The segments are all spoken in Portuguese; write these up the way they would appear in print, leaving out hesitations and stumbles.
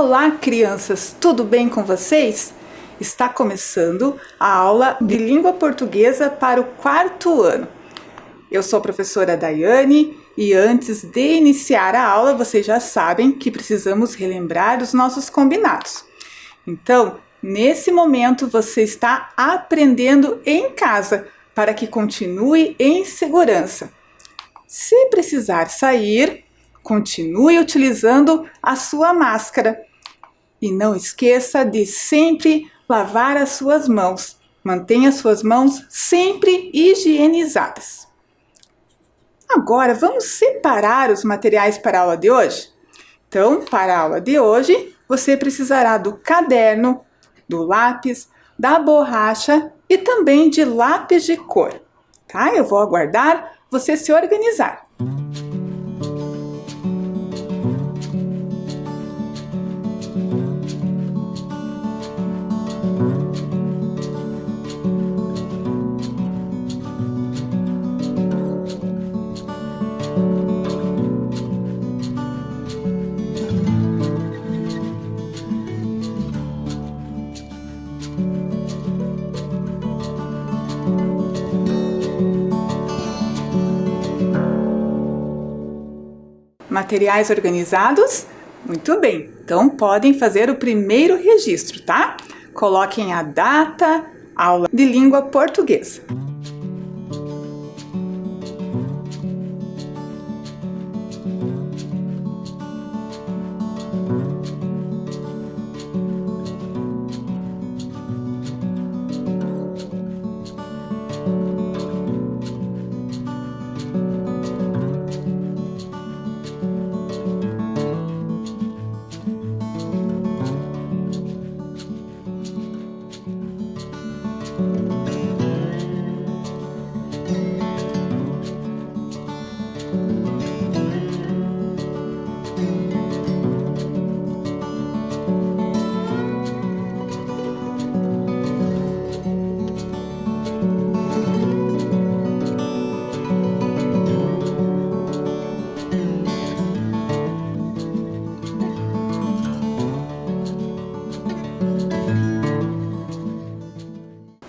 Olá, crianças! Tudo bem com vocês? Está começando a aula de língua portuguesa para o 4º ano. Eu sou a professora Daiane e antes de iniciar a aula, vocês já sabem que precisamos relembrar os nossos combinados. Então, nesse momento, você está aprendendo em casa para que continue em segurança. Se precisar sair, continue utilizando a sua máscara. E não esqueça de sempre lavar as suas mãos. Mantenha as suas mãos sempre higienizadas. Agora, vamos separar os materiais para a aula de hoje? Então, para a aula de hoje, você precisará do caderno, do lápis, da borracha e também de lápis de cor. Tá? Eu vou aguardar você se organizar. Materiais organizados? Muito bem, então podem fazer o primeiro registro, tá? Coloquem a data, aula de língua portuguesa.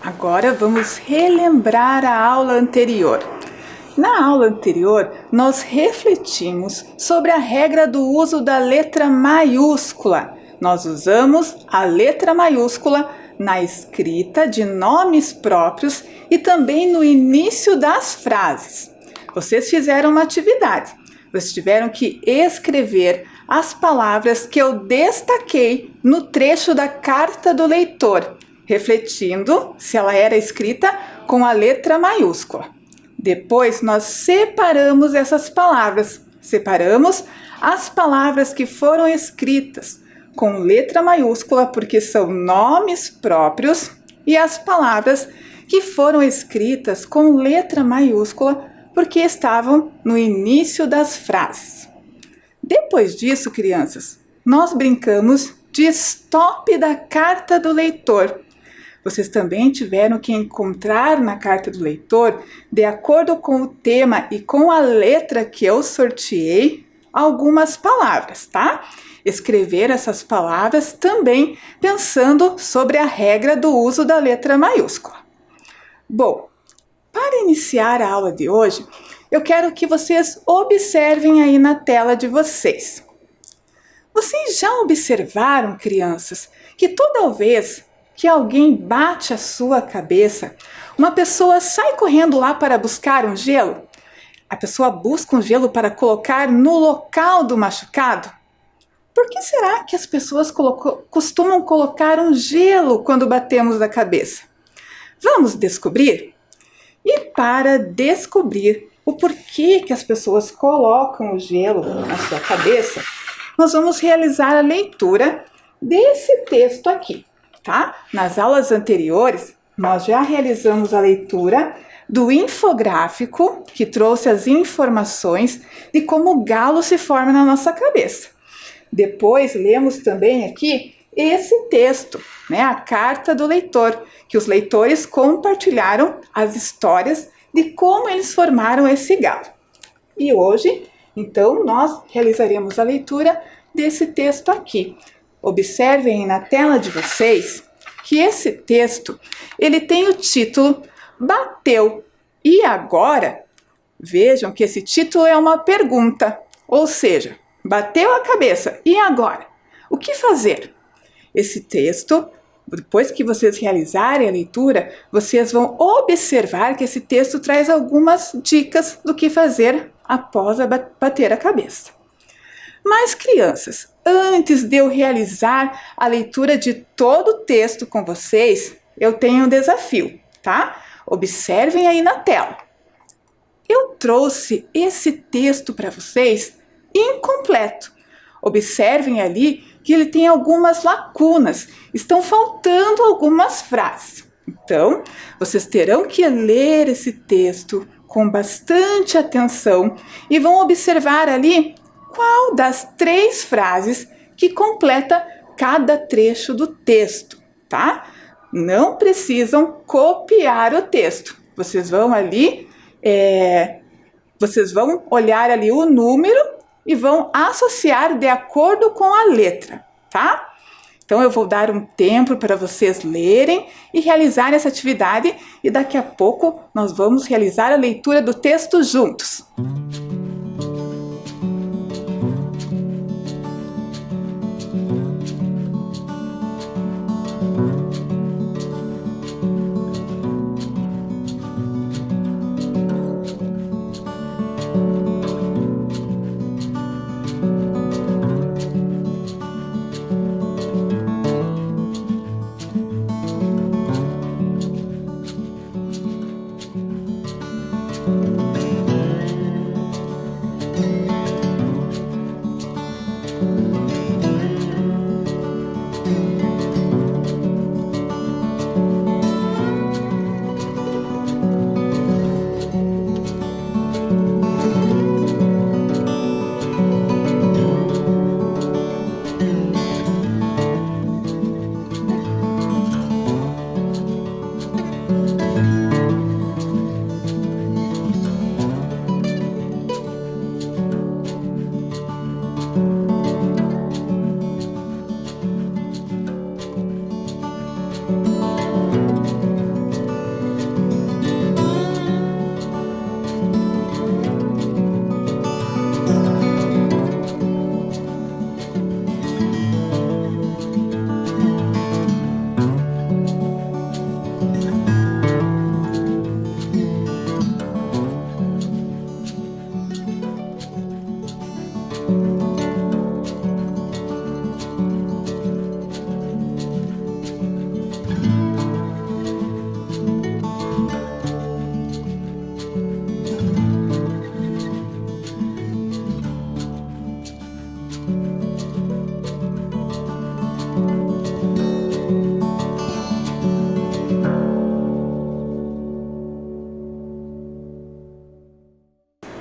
Agora vamos relembrar a aula anterior. Na aula anterior, nós refletimos sobre a regra do uso da letra maiúscula. Nós usamos a letra maiúscula na escrita de nomes próprios e também no início das frases. Vocês fizeram uma atividade. Vocês tiveram que escrever as palavras que eu destaquei no trecho da carta do leitor, refletindo se ela era escrita com a letra maiúscula. Depois nós separamos essas palavras, separamos as palavras que foram escritas com letra maiúscula porque são nomes próprios e as palavras que foram escritas com letra maiúscula porque estavam no início das frases. Depois disso, crianças, nós brincamos de stop da carta do leitor. Vocês também tiveram que encontrar na carta do leitor, de acordo com o tema e com a letra que eu sorteei, algumas palavras, tá? Escrever essas palavras também pensando sobre a regra do uso da letra maiúscula. Bom, para iniciar a aula de hoje, eu quero que vocês observem aí na tela de vocês. Vocês já observaram, crianças, que toda vez que alguém bate a sua cabeça, uma pessoa sai correndo lá para buscar um gelo? A pessoa busca um gelo para colocar no local do machucado? Por que será que as pessoas costumam colocar um gelo quando batemos a cabeça? Vamos descobrir? E para descobrir o porquê que as pessoas colocam o gelo na sua cabeça, nós vamos realizar a leitura desse texto aqui. Tá? Nas aulas anteriores, nós já realizamos a leitura do infográfico que trouxe as informações de como o galo se forma na nossa cabeça. Depois, lemos também aqui esse texto, né? A carta do leitor, que os leitores compartilharam as histórias de como eles formaram esse galo. E hoje, então, nós realizaremos a leitura desse texto aqui. Observem aí na tela de vocês que esse texto, ele tem o título Bateu. E agora, vejam que esse título é uma pergunta, ou seja, bateu a cabeça, e agora? O que fazer? Esse texto, depois que vocês realizarem a leitura, vocês vão observar que esse texto traz algumas dicas do que fazer após bater a cabeça. Mas, crianças, antes de eu realizar a leitura de todo o texto com vocês, eu tenho um desafio, tá? Observem aí na tela. Eu trouxe esse texto para vocês incompleto. Observem ali que ele tem algumas lacunas, estão faltando algumas frases. Então, vocês terão que ler esse texto com bastante atenção e vão observar ali qual das 3 frases que completa cada trecho do texto, tá? Não precisam copiar o texto. Vocês vão ali, vocês vão olhar ali o número e vão associar de acordo com a letra, tá? Então eu vou dar um tempo para vocês lerem e realizarem essa atividade e daqui a pouco nós vamos realizar a leitura do texto juntos.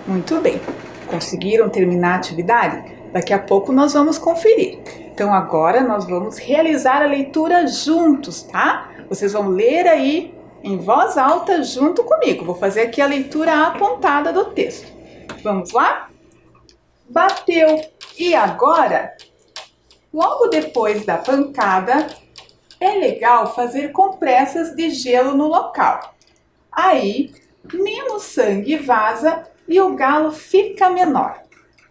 Muito bem, conseguiram terminar a atividade? Daqui a pouco nós vamos conferir. Então agora nós vamos realizar a leitura juntos, tá? Vocês vão ler aí em voz alta junto comigo. Vou fazer aqui a leitura apontada do texto. Vamos lá? Bateu. E agora? Logo depois da pancada, é legal fazer compressas de gelo no local. Aí, menos sangue vaza e o galo fica menor.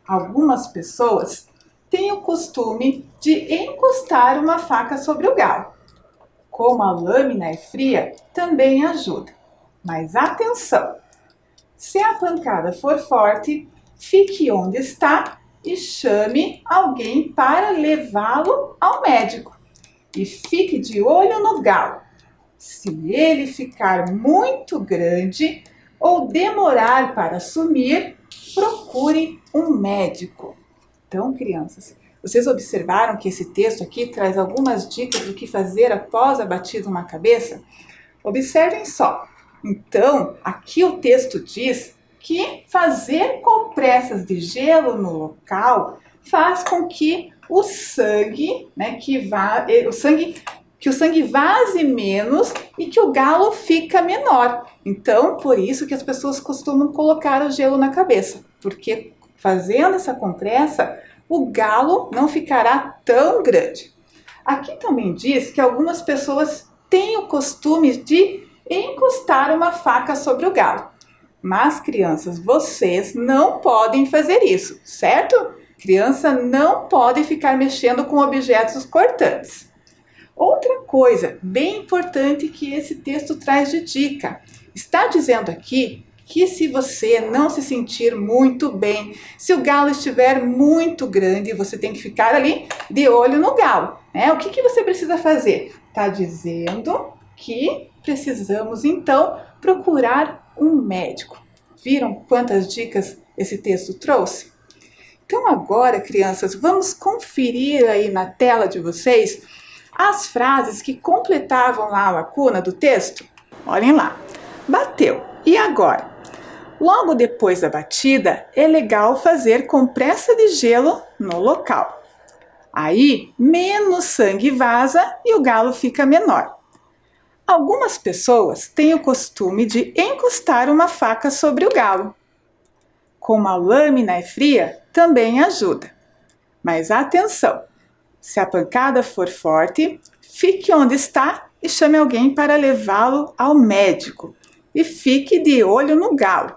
Algumas pessoas têm o costume de encostar uma faca sobre o galo. Como a lâmina é fria, também ajuda. Mas atenção! Se a pancada for forte, fique onde está e chame alguém para levá-lo ao médico. E fique de olho no galo. Se ele ficar muito grande ou demorar para sumir, procure um médico. Então, crianças, vocês observaram que esse texto aqui traz algumas dicas do que fazer após a batida uma cabeça? Observem só. Então, aqui o texto diz que fazer compressas de gelo no local faz com que o sangue, que o sangue vaze menos e que o galo fica menor. Então, por isso que as pessoas costumam colocar o gelo na cabeça, porque fazendo essa compressa, o galo não ficará tão grande. Aqui também diz que algumas pessoas têm o costume de encostar uma faca sobre o galo. Mas, crianças, vocês não podem fazer isso, certo? Criança não pode ficar mexendo com objetos cortantes. Outra coisa bem importante que esse texto traz de dica. Está dizendo aqui que se você não se sentir muito bem, se o galo estiver muito grande, você tem que ficar ali de olho no galo, né? O que você precisa fazer? Está dizendo que precisamos então procurar um médico. Viram quantas dicas esse texto trouxe? Então agora, crianças, vamos conferir aí na tela de vocês as frases que completavam lá a lacuna do texto. Olhem lá. Bateu. E agora? Logo depois da batida, é legal fazer compressa de gelo no local. Aí, menos sangue vaza e o galo fica menor. Algumas pessoas têm o costume de encostar uma faca sobre o galo. Como a lâmina é fria, também ajuda. Mas atenção! Se a pancada for forte, fique onde está e chame alguém para levá-lo ao médico. E fique de olho no galo.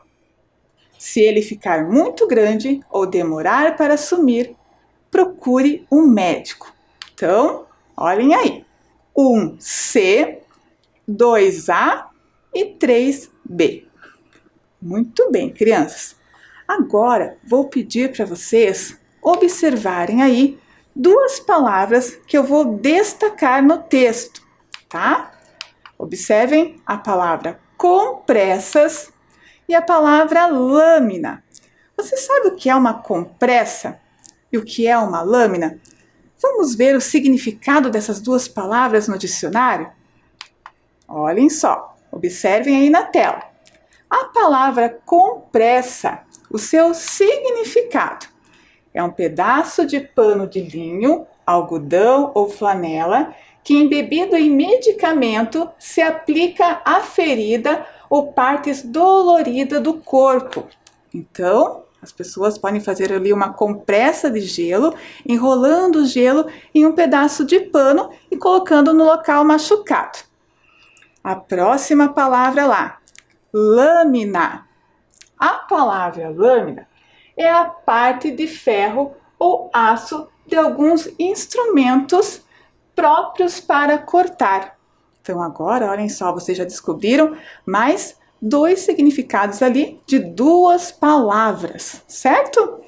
Se ele ficar muito grande ou demorar para sumir, procure um médico. Então, olhem aí. 1C, 2A e 3B. Muito bem, crianças. Agora, vou pedir para vocês observarem aí duas palavras que eu vou destacar no texto, tá? Observem a palavra compressas e a palavra lâmina. Você sabe o que é uma compressa e o que é uma lâmina? Vamos ver o significado dessas duas palavras no dicionário? Olhem só, observem aí na tela. A palavra compressa, o seu significado é um pedaço de pano de linho, algodão ou flanela que, embebido em medicamento, se aplica à ferida ou partes doloridas do corpo. Então, as pessoas podem fazer ali uma compressa de gelo, enrolando o gelo em um pedaço de pano e colocando no local machucado. A próxima palavra lá, lâmina. A palavra lâmina é a parte de ferro ou aço de alguns instrumentos próprios para cortar. Então agora, olhem só, vocês já descobriram mais dois significados ali de duas palavras, certo?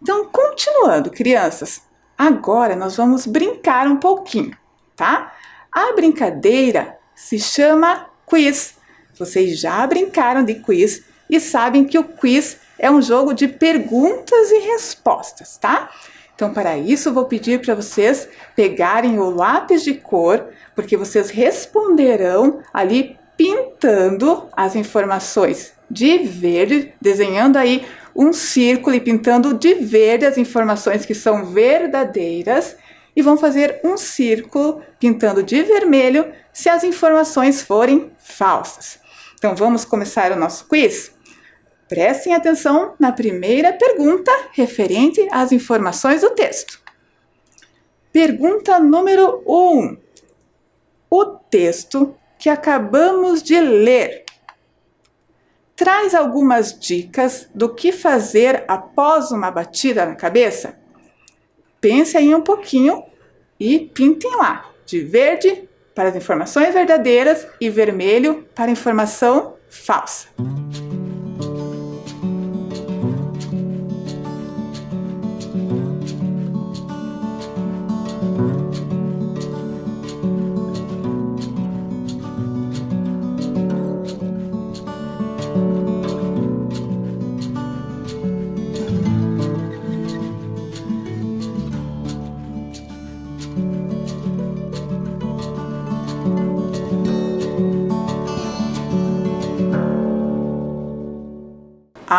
Então, continuando, crianças, agora nós vamos brincar um pouquinho, tá? A brincadeira se chama quiz. Vocês já brincaram de quiz e sabem que o quiz é um jogo de perguntas e respostas, tá? Então, para isso, eu vou pedir para vocês pegarem o lápis de cor, porque vocês responderão ali pintando as informações de verde, desenhando aí um círculo e pintando de verde as informações que são verdadeiras, e vão fazer um círculo pintando de vermelho se as informações forem falsas. Então, vamos começar o nosso quiz? Prestem atenção na primeira pergunta referente às informações do texto. Pergunta número 1. O texto que acabamos de ler traz algumas dicas do que fazer após uma batida na cabeça? Pense aí um pouquinho e pintem lá, de verde para as informações verdadeiras e vermelho para a informação falsa.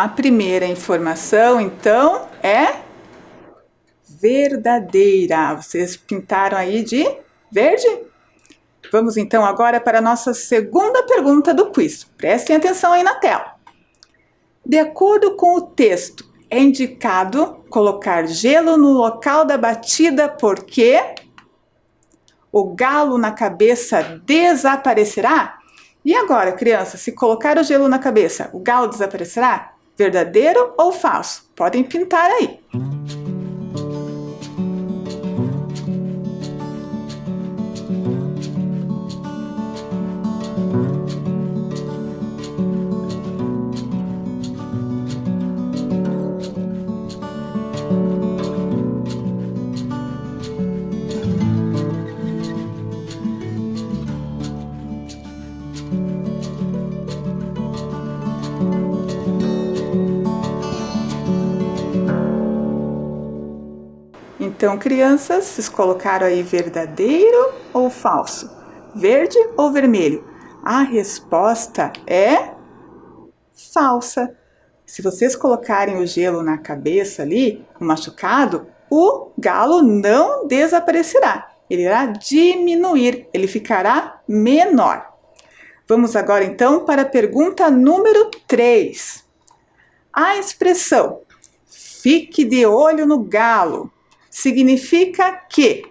A primeira informação, então, é verdadeira. Vocês pintaram aí de verde? Vamos, então, agora para a nossa segunda pergunta do quiz. Prestem atenção aí na tela. De acordo com o texto, é indicado colocar gelo no local da batida porque... o galo na cabeça desaparecerá? E agora, crianças, se colocar o gelo na cabeça, o galo desaparecerá? Verdadeiro ou falso? Podem pintar aí. Então, crianças, vocês colocaram aí verdadeiro ou falso? Verde ou vermelho? A resposta é falsa. Se vocês colocarem o gelo na cabeça ali, o machucado, o galo não desaparecerá. Ele irá diminuir, ele ficará menor. Vamos agora então para a pergunta número 3. A expressão "fique de olho no galo" significa que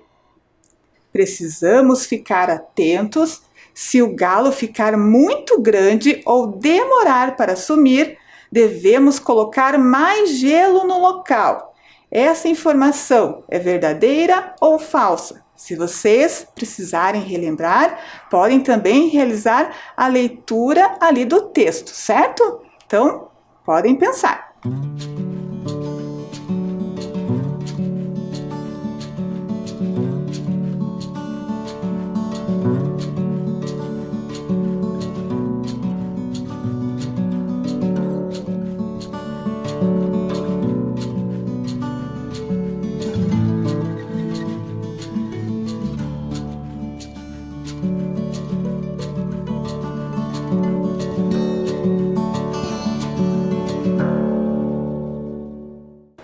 precisamos ficar atentos se o galo ficar muito grande ou demorar para sumir, devemos colocar mais gelo no local. Essa informação é verdadeira ou falsa? Se vocês precisarem relembrar, podem também realizar a leitura ali do texto, certo? Então, podem pensar.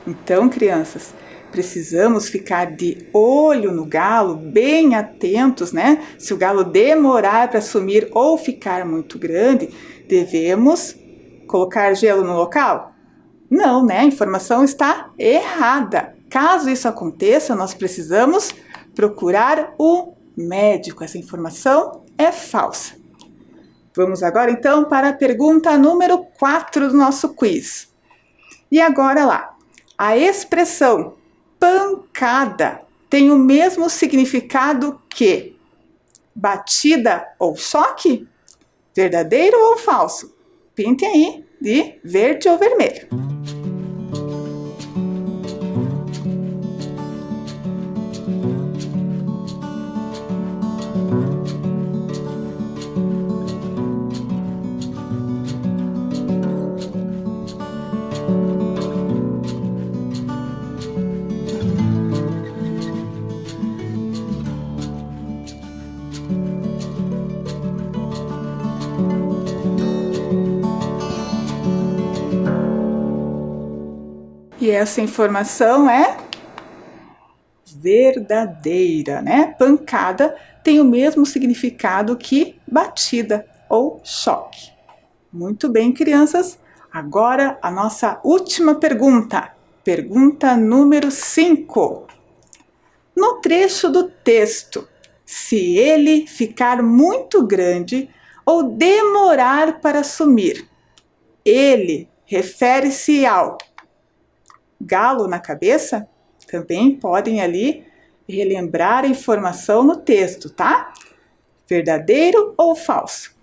Então, crianças, precisamos ficar de olho no galo, bem atentos, né? Se o galo demorar para sumir ou ficar muito grande, devemos colocar gelo no local? Não, né? A informação está errada. Caso isso aconteça, nós precisamos procurar o médico. Essa informação é falsa. Vamos agora, então, para a pergunta número 4 do nosso quiz. E agora lá. A expressão pancada tem o mesmo significado que batida ou choque? Verdadeiro ou falso? Pintem aí de verde ou vermelho. E essa informação é verdadeira, né? Pancada tem o mesmo significado que batida ou choque. Muito bem, crianças. Agora a nossa última pergunta. Pergunta número 5. No trecho do texto, se ele ficar muito grande ou demorar para sumir, ele refere-se ao galo na cabeça? Também podem ali relembrar a informação no texto, tá? Verdadeiro ou falso?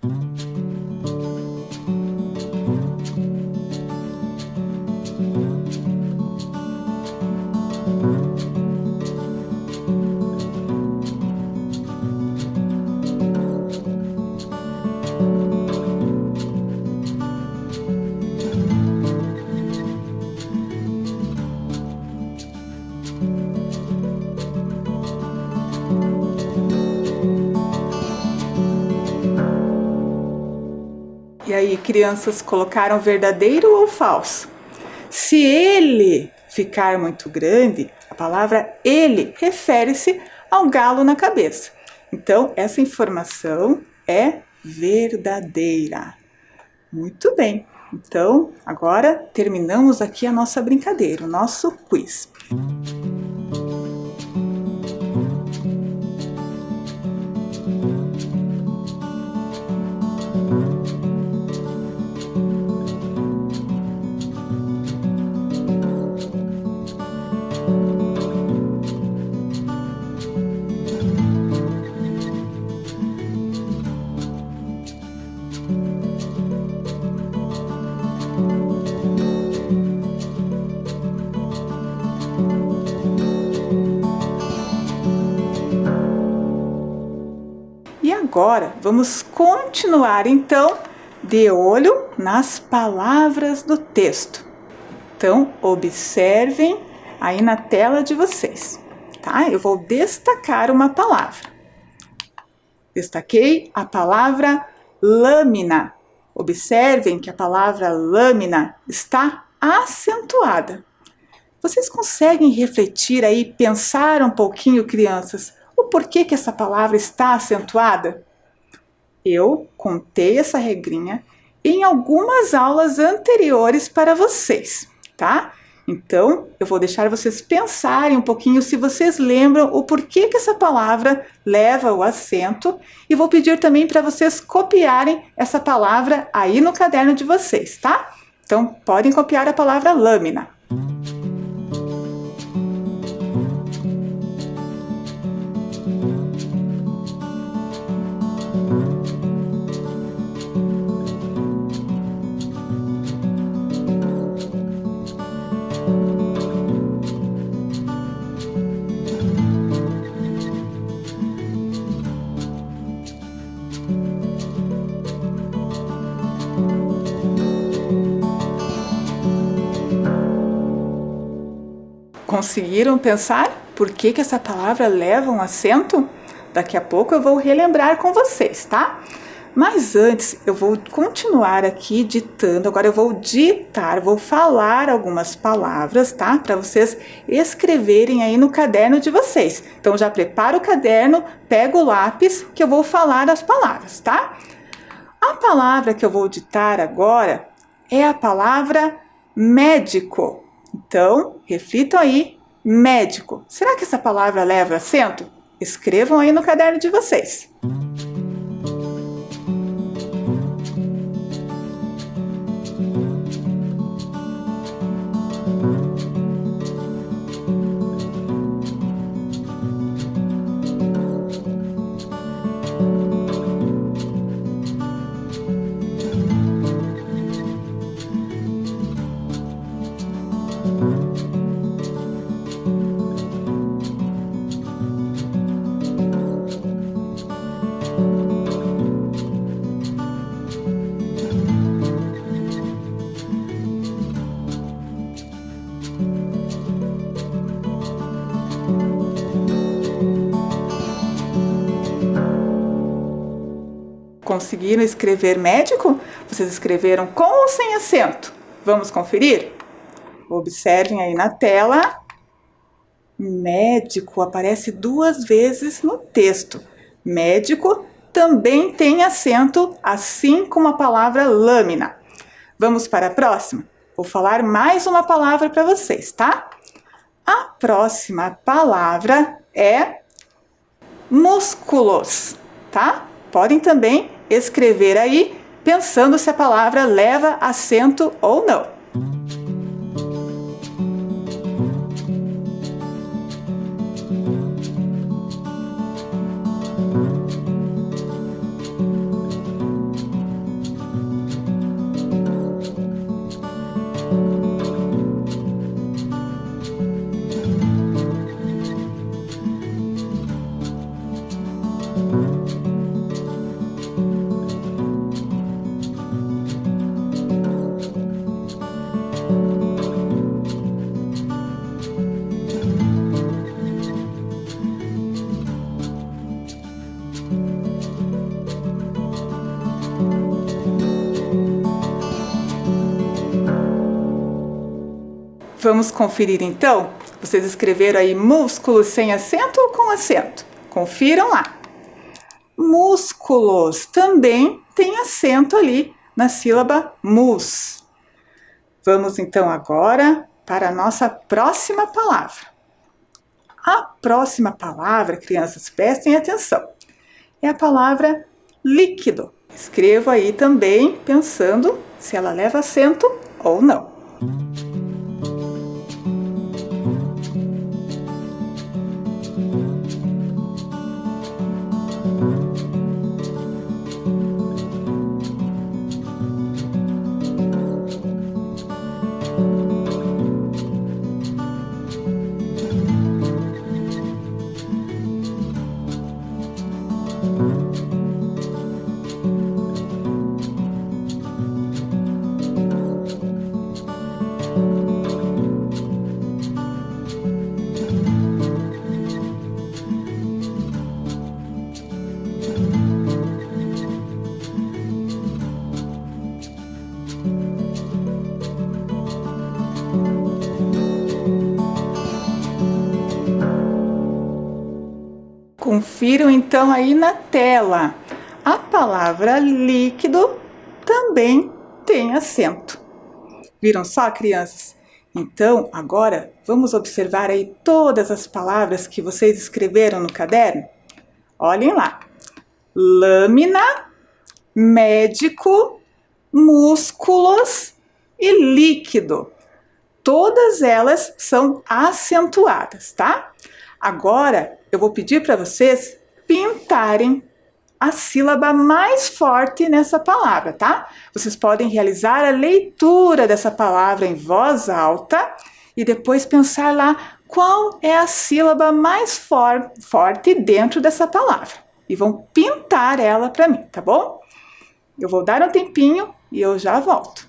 E aí, crianças, colocaram verdadeiro ou falso? Se ele ficar muito grande, a palavra ele refere-se ao galo na cabeça. Então, essa informação é verdadeira. Muito bem. Então, agora terminamos aqui a nossa brincadeira, o nosso quiz. agora vamos continuar então de olho nas palavras do texto. Então, observem aí na tela de vocês, tá? Eu vou destacar uma palavra. Destaquei a palavra lâmina. Observem que a palavra lâmina está acentuada. Vocês conseguem refletir aí, pensar um pouquinho, crianças, o porquê que essa palavra está acentuada? Eu contei essa regrinha em algumas aulas anteriores para vocês, tá? Então, eu vou deixar vocês pensarem um pouquinho se vocês lembram o porquê que essa palavra leva o acento e vou pedir também para vocês copiarem essa palavra aí no caderno de vocês, tá? Então, podem copiar a palavra lâmina. Conseguiram pensar por que essa palavra leva um acento? Daqui a pouco eu vou relembrar com vocês, tá? Mas antes eu vou continuar aqui ditando, agora eu vou ditar, vou falar algumas palavras, tá? Para vocês escreverem aí no caderno de vocês. Então já prepara o caderno, pega o lápis que eu vou falar as palavras, tá? A palavra que eu vou ditar agora é a palavra médico. Então, reflitam aí, médico. Será que essa palavra leva acento? Escrevam aí no caderno de vocês. Conseguiram escrever médico? Vocês escreveram com ou sem acento? Vamos conferir? Observem aí na tela. Médico aparece 2 vezes no texto. Médico também tem acento, assim como a palavra lâmina. Vamos para a próxima? Vou falar mais uma palavra para vocês, tá? A próxima palavra é músculos, tá? Podem também escrever aí, pensando se a palavra leva acento ou não. Vamos conferir então? Vocês escreveram aí músculos sem acento ou com acento? Confiram lá. Músculos também tem acento ali na sílaba mus. Vamos então agora para a nossa próxima palavra. A próxima palavra, crianças, prestem atenção, é a palavra líquido. Escreva aí também pensando se ela leva acento ou não. Confiram então aí na tela. A palavra líquido também tem acento. Viram só, crianças? Então, agora vamos observar aí todas as palavras que vocês escreveram no caderno. Olhem lá. Lâmina, médico, músculos e líquido. Todas elas são acentuadas, tá? Agora eu vou pedir para vocês pintarem a sílaba mais forte nessa palavra, tá? Vocês podem realizar a leitura dessa palavra em voz alta e depois pensar lá qual é a sílaba mais forte dentro dessa palavra. E vão pintar ela para mim, tá bom? Eu vou dar um tempinho e eu já volto.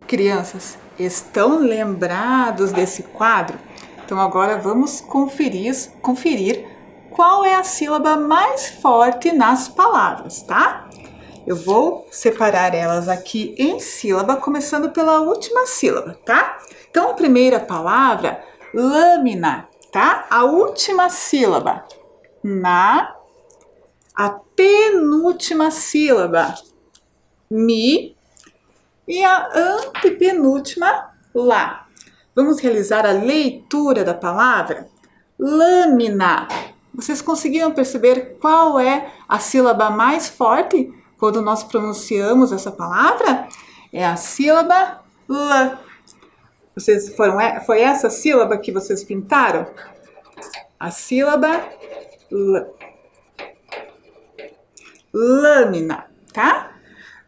Crianças, estão lembrados desse quadro? Então agora vamos conferir qual é a sílaba mais forte nas palavras, tá? Eu vou separar elas aqui em sílaba, começando pela última sílaba, tá? Então a primeira palavra, lâmina, tá? A última sílaba, na. A penúltima sílaba, mi. E a antepenúltima, lá. Vamos realizar a leitura da palavra lâmina. Vocês conseguiram perceber qual é a sílaba mais forte quando nós pronunciamos essa palavra? É a sílaba L. Foi essa sílaba que vocês pintaram? A sílaba L. Lâmina, tá?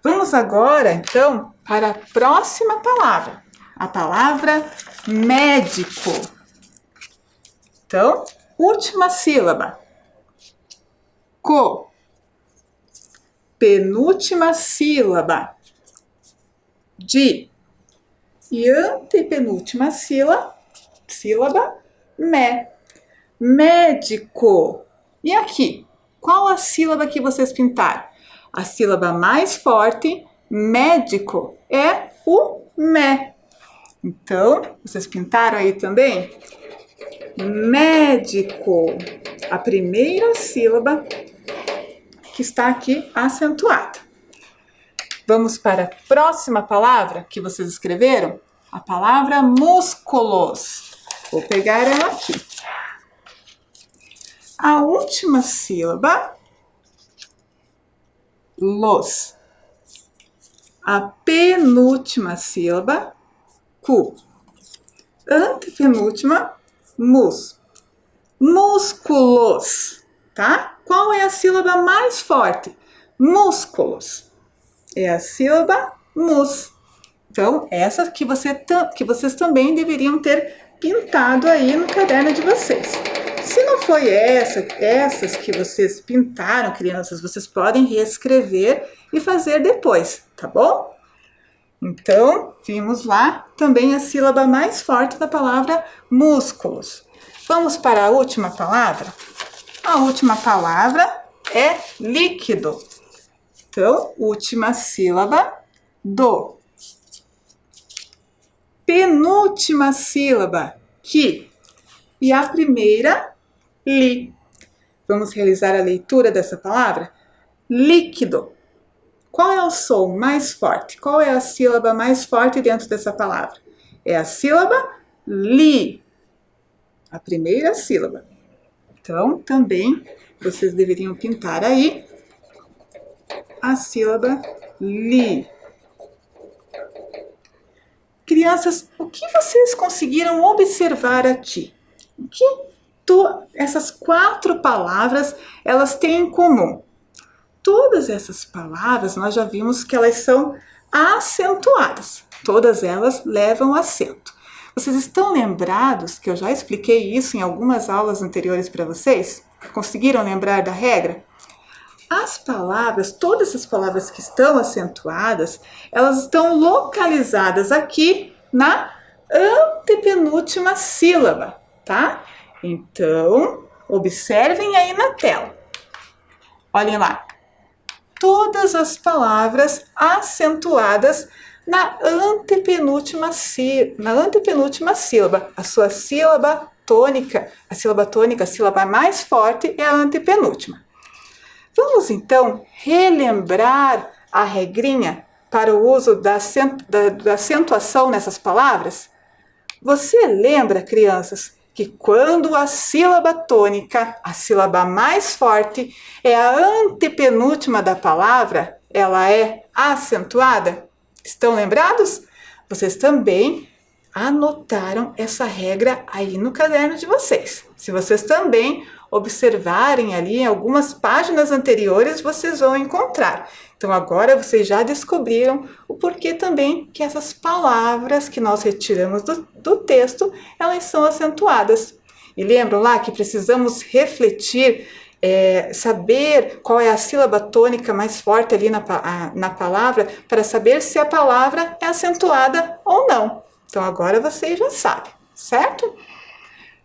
Vamos agora, então, para a próxima palavra, a palavra médico. Então, última sílaba, co. Penúltima sílaba, di. E antepenúltima sílaba, me. Médico. E aqui, qual a sílaba que vocês pintaram? A sílaba mais forte, médico, é o me. Então, vocês pintaram aí também? Médico. A primeira sílaba que está aqui acentuada. Vamos para a próxima palavra que vocês escreveram? A palavra músculos. Vou pegar ela aqui. A última sílaba, los. A penúltima sílaba, cu. Antepenúltima, mus. Músculos, tá? Qual é a sílaba mais forte? Músculos. É a sílaba mus. Então, essa que vocês também deveriam ter pintado aí no caderno de vocês. Se não foi essas que vocês pintaram, crianças, vocês podem reescrever e fazer depois, tá bom? Então, vimos lá também a sílaba mais forte da palavra músculos. Vamos para a última palavra? A última palavra é líquido. Então, última sílaba, do. Penúltima sílaba, que. E a primeira, li. Vamos realizar a leitura dessa palavra? Líquido. Qual é o som mais forte? Qual é a sílaba mais forte dentro dessa palavra? É a sílaba li. A primeira sílaba. Então, também, vocês deveriam pintar aí a sílaba li. Crianças, o que vocês conseguiram observar aqui? O que essas 4 palavras, elas têm em comum? Todas essas palavras, nós já vimos que elas são acentuadas. Todas elas levam acento. Vocês estão lembrados que eu já expliquei isso em algumas aulas anteriores para vocês? Conseguiram lembrar da regra? As palavras, todas as palavras que estão acentuadas, elas estão localizadas aqui na antepenúltima sílaba, tá? Então, observem aí na tela. Olhem lá. Todas as palavras acentuadas na antepenúltima sílaba. A sua sílaba tônica, a sílaba mais forte é a antepenúltima. Vamos então relembrar a regrinha para o uso da acentuação nessas palavras? Você lembra, crianças, que quando a sílaba tônica, a sílaba mais forte, é a antepenúltima da palavra, ela é acentuada? Estão lembrados? Vocês também anotaram essa regra aí no caderno de vocês. Se vocês também observarem ali em algumas páginas anteriores, vocês vão encontrar. Então agora vocês já descobriram o porquê também que essas palavras que nós retiramos do texto, elas são acentuadas. E lembram lá que precisamos refletir, saber qual é a sílaba tônica mais forte ali na palavra, para saber se a palavra é acentuada ou não. Então agora vocês já sabem, certo?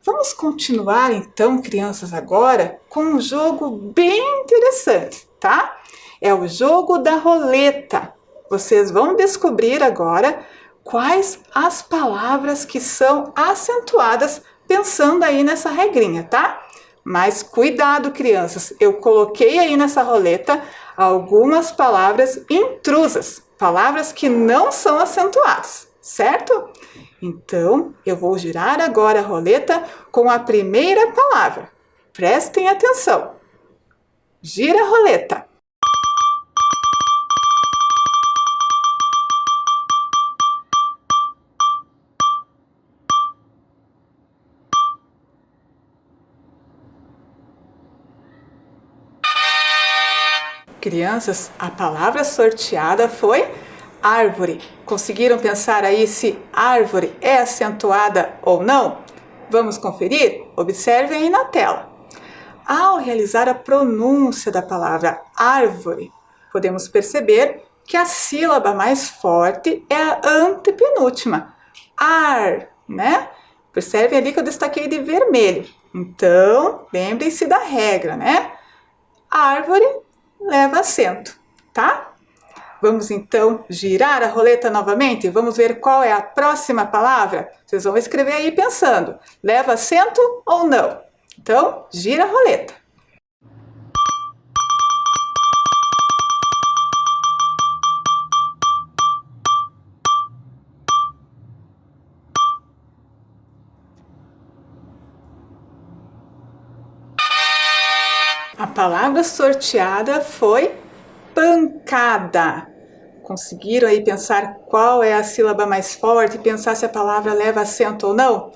Vamos continuar então, crianças, agora com um jogo bem interessante, tá? É o jogo da roleta. Vocês vão descobrir agora quais as palavras que são acentuadas pensando aí nessa regrinha, tá? Mas cuidado, crianças, eu coloquei aí nessa roleta algumas palavras intrusas, palavras que não são acentuadas, certo? Então, eu vou girar agora a roleta com a primeira palavra. Prestem atenção. Gira a roleta. Crianças, a palavra sorteada foi árvore. Conseguiram pensar aí se árvore é acentuada ou não? Vamos conferir? Observem aí na tela. Ao realizar a pronúncia da palavra árvore, podemos perceber que a sílaba mais forte é a antepenúltima. Ar, né? Percebem ali que eu destaquei de vermelho. Então, lembrem-se da regra, né? Árvore leva acento, tá? Vamos então girar a roleta novamente? Vamos ver qual é a próxima palavra? Vocês vão escrever aí pensando, leva acento ou não? Então, gira a roleta. A palavra sorteada foi pancada. Conseguiram aí pensar qual é a sílaba mais forte, pensar se a palavra leva acento ou não?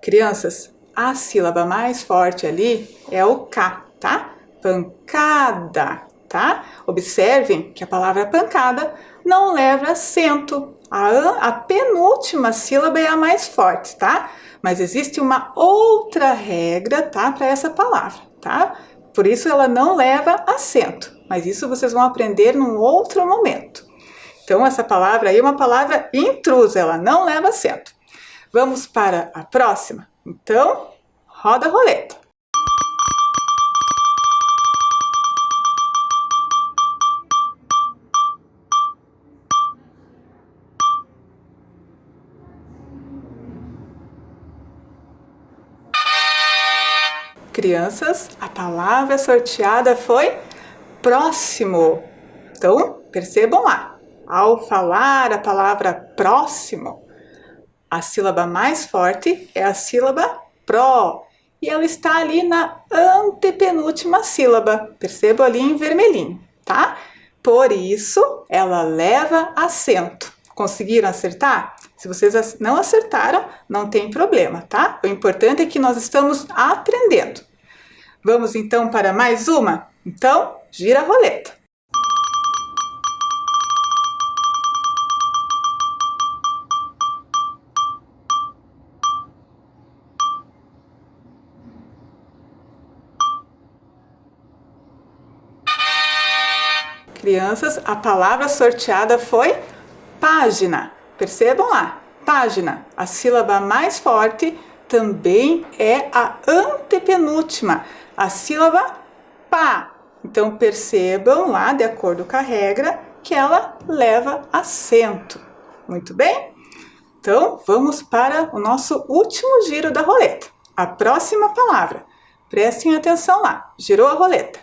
Crianças, a sílaba mais forte ali é o K, tá? Pancada, tá? Observem que a palavra pancada não leva acento. A penúltima sílaba é a mais forte, tá? Mas existe uma outra regra, tá? Para essa palavra, tá? Por isso ela não leva acento, mas isso vocês vão aprender num outro momento. Então essa palavra aí é uma palavra intrusa, ela não leva acento. Vamos para a próxima? Então, roda a roleta. Crianças, a palavra sorteada foi próximo. Então, percebam lá, ao falar a palavra próximo, a sílaba mais forte é a sílaba pró, e ela está ali na antepenúltima sílaba, percebam ali em vermelhinho, tá? Por isso, ela leva acento. Conseguiram acertar? Se vocês não acertaram, não tem problema, tá? O importante é que nós estamos aprendendo. Vamos então para mais uma? Então, gira a roleta. Crianças, a palavra sorteada foi página. Percebam lá, página. A sílaba mais forte também é a antepenúltima, a sílaba pá. Então percebam lá, de acordo com a regra, que ela leva acento. Muito bem? Então vamos para o nosso último giro da roleta. A próxima palavra. Prestem atenção lá. Girou a roleta.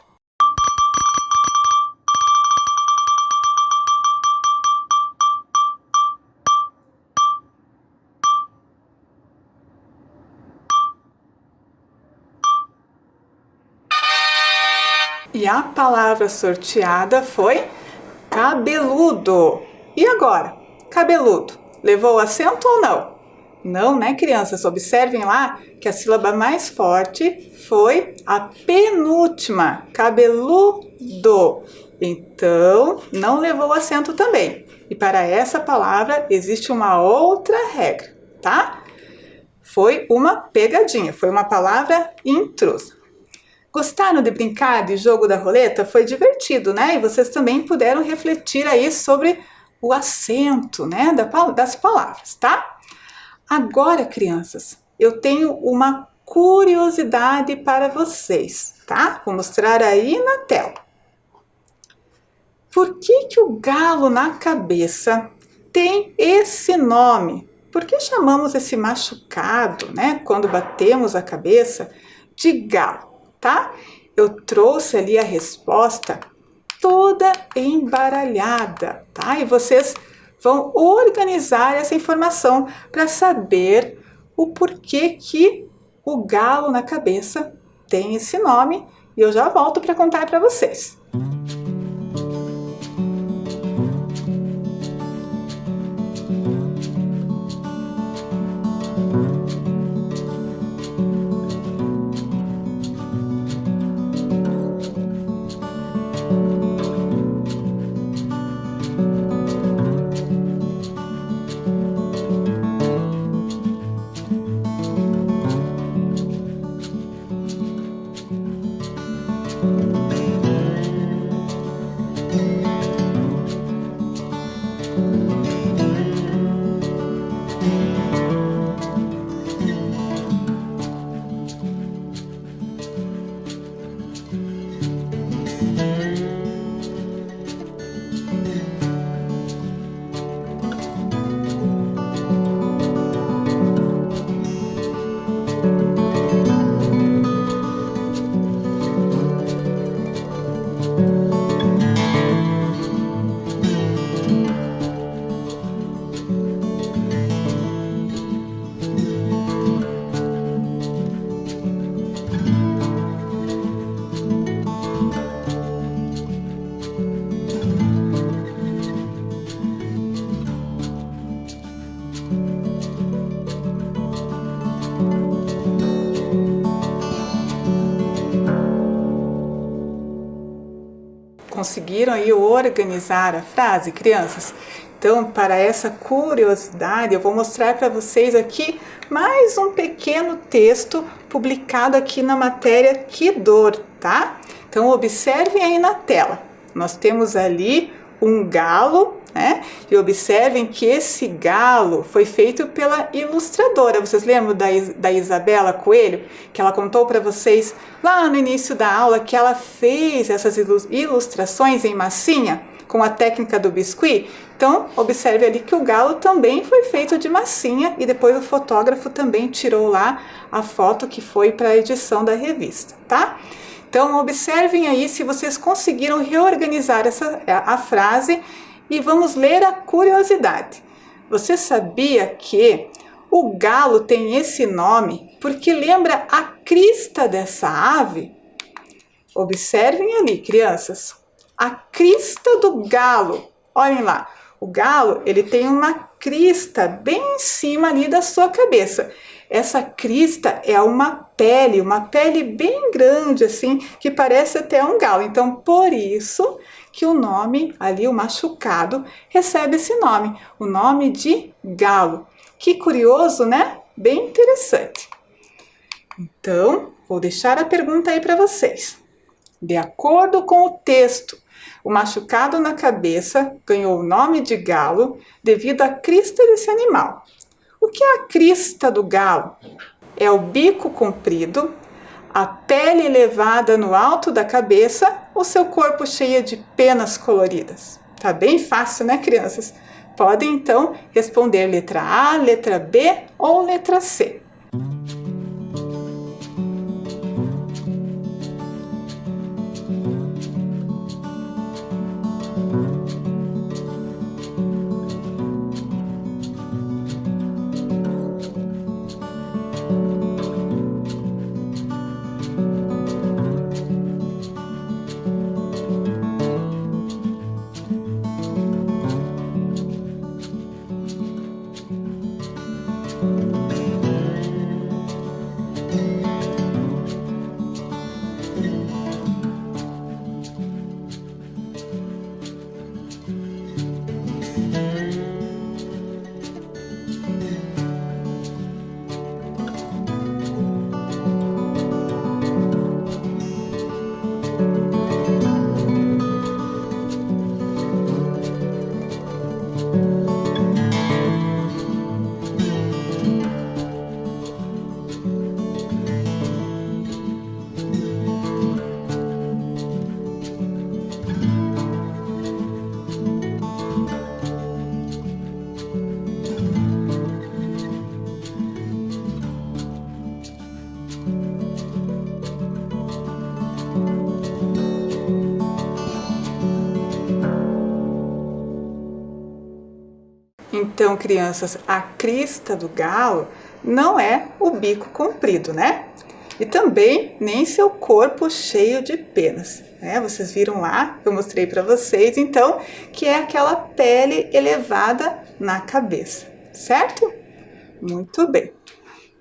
E a palavra sorteada foi cabeludo. E agora? Cabeludo. Levou acento ou não? Não, né, crianças? Observem lá que a sílaba mais forte foi a penúltima. Cabeludo. Então, não levou acento também. E para essa palavra existe uma outra regra, tá? Foi uma pegadinha, foi uma palavra intrusa. Gostaram de brincar de jogo da roleta? Foi divertido, né? E vocês também puderam refletir aí sobre o acento, né, das palavras, tá? Agora, crianças, eu tenho uma curiosidade para vocês, tá? Vou mostrar aí na tela. Por que o galo na cabeça tem esse nome? Por que chamamos esse machucado, né, quando batemos a cabeça, de galo? Tá? Eu trouxe ali a resposta toda embaralhada, tá? E vocês vão organizar essa informação para saber o porquê que o galo na cabeça tem esse nome, e eu já volto para contar para vocês. Conseguiram aí organizar a frase, crianças? Então, para essa curiosidade, eu vou mostrar para vocês aqui mais um pequeno texto publicado aqui na matéria Que Dor, tá? Então, observem aí na tela. Nós temos ali um galo, né? E observem que esse galo foi feito pela ilustradora. Vocês lembram da Isabela Coelho? Que ela contou para vocês lá no início da aula que ela fez essas ilustrações em massinha? com a técnica do biscuit? Então, observe ali que o galo também foi feito de massinha e depois o fotógrafo também tirou lá a foto que foi para a edição da revista, tá? Então, observem aí se vocês conseguiram reorganizar a frase e vamos ler a curiosidade. Você sabia que o galo tem esse nome porque lembra a crista dessa ave? Observem ali, crianças, a crista do galo. Olhem lá, o galo ele tem uma crista bem em cima ali da sua cabeça. Essa crista é uma pele bem grande assim, que parece até um galo. Então, por isso que o nome ali, o machucado, recebe esse nome, o nome de galo. Que curioso, né? Bem interessante. Então, vou deixar a pergunta aí para vocês. De acordo com o texto, o machucado na cabeça ganhou o nome de galo devido à crista desse animal. O que é a crista do galo? É o bico comprido, a pele elevada no alto da cabeça ou seu corpo cheio de penas coloridas? Tá bem fácil, né, crianças? Podem então responder letra A, letra B ou letra C. Então, crianças, a crista do galo não é o bico comprido, né? E também nem seu corpo cheio de penas, né? Vocês viram lá, eu mostrei para vocês, então, que é aquela pele elevada na cabeça, certo? Muito bem.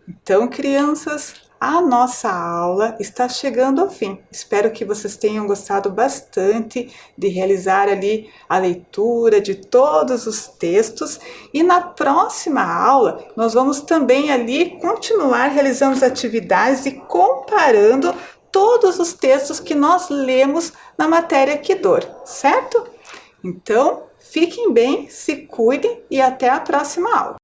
Então, crianças, a nossa aula está chegando ao fim. Espero que vocês tenham gostado bastante de realizar ali a leitura de todos os textos. E na próxima aula, nós vamos também ali continuar realizando as atividades e comparando todos os textos que nós lemos na matéria Kidor, certo? Então, fiquem bem, se cuidem e até a próxima aula.